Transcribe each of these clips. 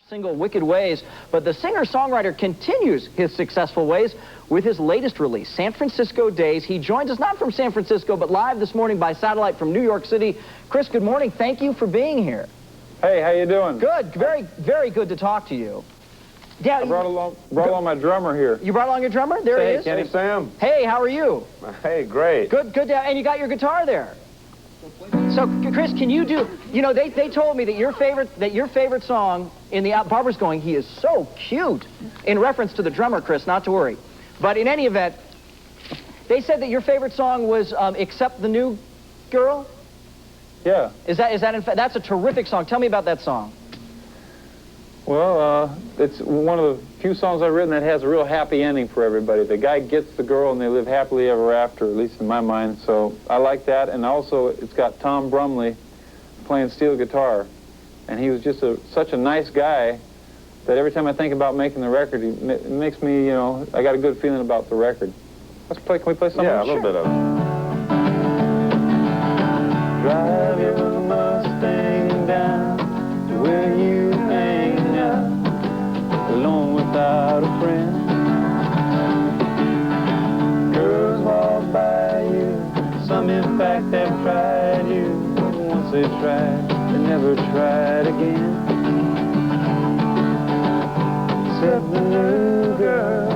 Single Wicked Ways, but the singer-songwriter continues his successful ways with his latest release, San Francisco Days. He joins us not from San Francisco, but live this morning by satellite from New York City. Chris, good morning. Thank you for being here. Hey, how you doing? Good. Very, very good to talk to you. Yeah, I brought along my drummer here. You brought along your drummer? There he is. Kenney. Hey, Sam. Hey, how are you? Hey, great. Good. And you got your guitar there. So, Chris, can you do, you know, they told me that your favorite song in the, Barbara's going, he is so cute, in reference to the drummer, Chris, not to worry. But in any event, they said that your favorite song was Except the New Girl? Yeah. Is that in fact, that's a terrific song. Tell me about that song. Well, it's one of the few songs I've written that has a real happy ending for everybody. The guy gets the girl and they live happily ever after, at least in my mind. So I like that. And also, it's got Tom Brumley playing steel guitar. And he was just such a nice guy that every time I think about making the record, it makes me, you know, I got a good feeling about the record. Let's play, can we play something? Yeah, a little bit of it. Drive your Mustang down to where you hang out, alone without a friend. Girls walk by you, some in fact have tried you, but once they tried, they never tried again. Except the new girl,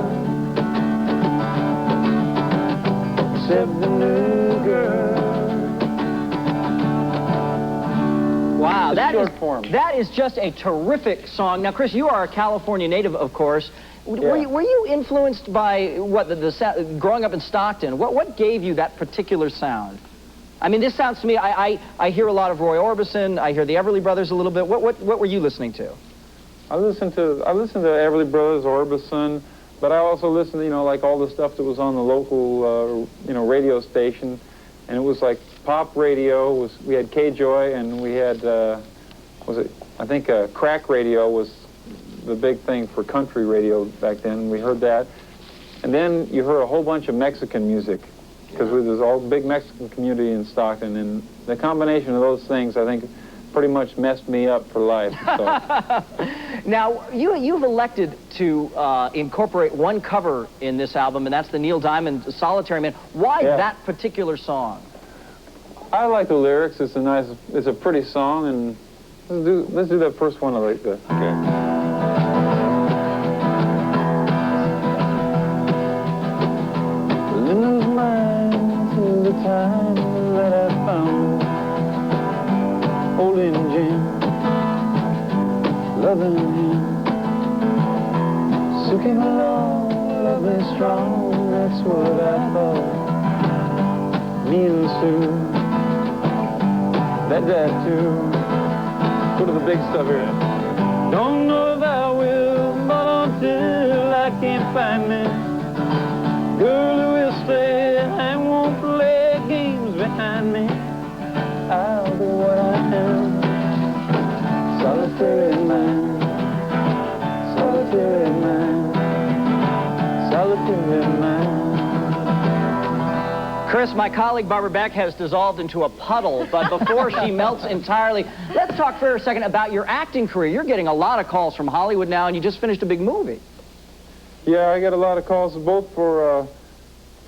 except the new girl. Wow, that is just a terrific song. Now, Chris, you are a California native, of course. Yeah. Were you influenced by what growing up in Stockton? What gave you that particular sound? I mean, this sounds to me. I hear a lot of Roy Orbison. I hear the Everly Brothers a little bit. What were you listening to? I listened to Everly Brothers, Orbison, but I also listened to, you know, like all the stuff that was on the local you know, radio station, and it was like pop radio. We had K-Joy, and we had I think crack radio was the big thing for country radio back then. We heard that, and then you heard a whole bunch of Mexican music because there's all big Mexican community in Stockton, and the combination of those things, I think, pretty much messed me up for life. So. Now, you've elected to incorporate one cover in this album, and that's the Neil Diamond Solitary Man. Why that particular song? I like the lyrics. It's a pretty song, and let's do that first one I like that. Okay. Linda's mine till the time that I found holding Jim, loving him. Sue came along, love me strong, that's what I thought. Me and Sue, that too. Go to the big stuff here. Don't know if I will, but until I can't find me girl who will stay and won't play games behind me, I'll be what I am. Solitary man, solitary man, solitary man. Chris, my colleague Barbara Beck has dissolved into a puddle, but before she melts entirely, let's talk for a second about your acting career. You're getting a lot of calls from Hollywood now, and you just finished a big movie. Yeah, I get a lot of calls both for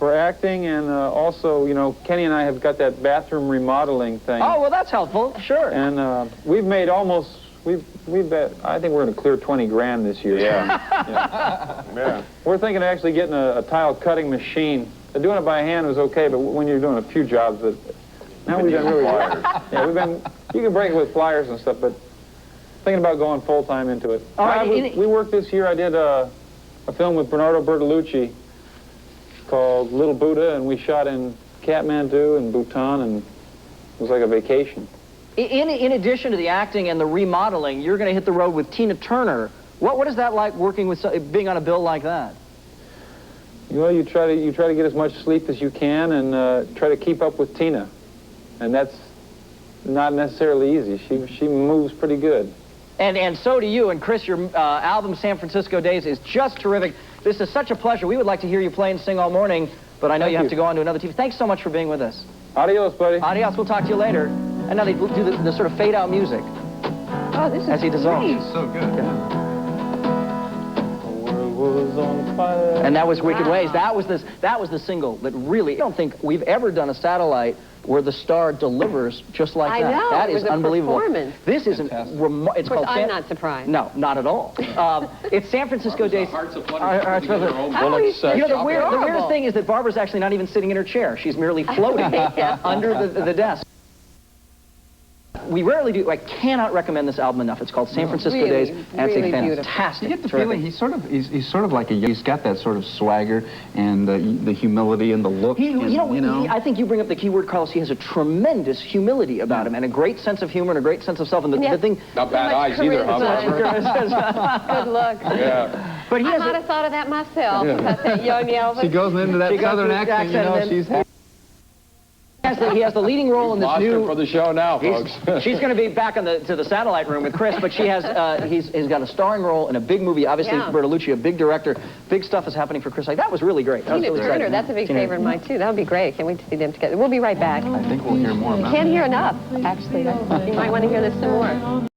acting and also, you know, Kenney and I have got that bathroom remodeling thing. Oh, well, that's helpful, sure. And we've made almost, I think we're going to clear 20 grand this year. Yeah. Yeah. We're thinking of actually getting a tile cutting machine. Doing it by hand was okay, but when you're doing a few jobs, now we've been really pliers. Yeah, you can break it with pliers and stuff, but thinking about going full-time into it. All right, we worked this year. I did a film with Bernardo Bertolucci called Little Buddha, and we shot in Kathmandu and Bhutan, and it was like a vacation. In addition to the acting and the remodeling, you're going to hit the road with Tina Turner. What is that like working with, being on a bill like that? Well, you try to get as much sleep as you can and try to keep up with Tina, and that's not necessarily easy. She moves pretty good. And so do you. And Chris, your album San Francisco Days is just terrific. This is such a pleasure. We would like to hear you play and sing all morning, but I know you have to go on to another TV. Thanks so much for being with us. Adios, buddy. Adios. We'll talk to you later. And now they do the sort of fade-out music. Oh, this is as he dissolves. great. So good. Yeah. And that was Wicked Ways. That was the single that really, I don't think we've ever done a satellite where the star delivers just like that. I know. That it is was a unbelievable. Performance. This isn't. It's called. I'm not surprised. No, not at all. It's San Francisco Days. Hearts of Flutter. You know, the weirdest thing is that Barbara's actually not even sitting in her chair. She's merely floating under the desk. We rarely do. I cannot recommend this album enough. It's called San Francisco Days, and it's a fantastic. You get the feeling he's sort of like he's got that sort of swagger and the humility and the look. I think you bring up the key word, Carlos. He has a tremendous humility about him and a great sense of humor and a great sense of self. And the thing, not bad eyes either, huh, Barbara? Good look. Yeah. But he I might have thought of that myself. About that young Elvis. She goes into that southern accent, you know, she's happy. He has the leading role in this Lost new. her for the show now, folks. She's going to be back to the satellite room with Chris, but she has he's got a starring role in a big movie. Obviously, Bertolucci, a big director. Big stuff is happening for Chris. Like that was really great. That was really Turner, that's a big favorite of mine too. That would be great. Can't wait to see them together. We'll be right back. I think we'll hear more about it. Can't hear enough, actually. You might want to hear this some more.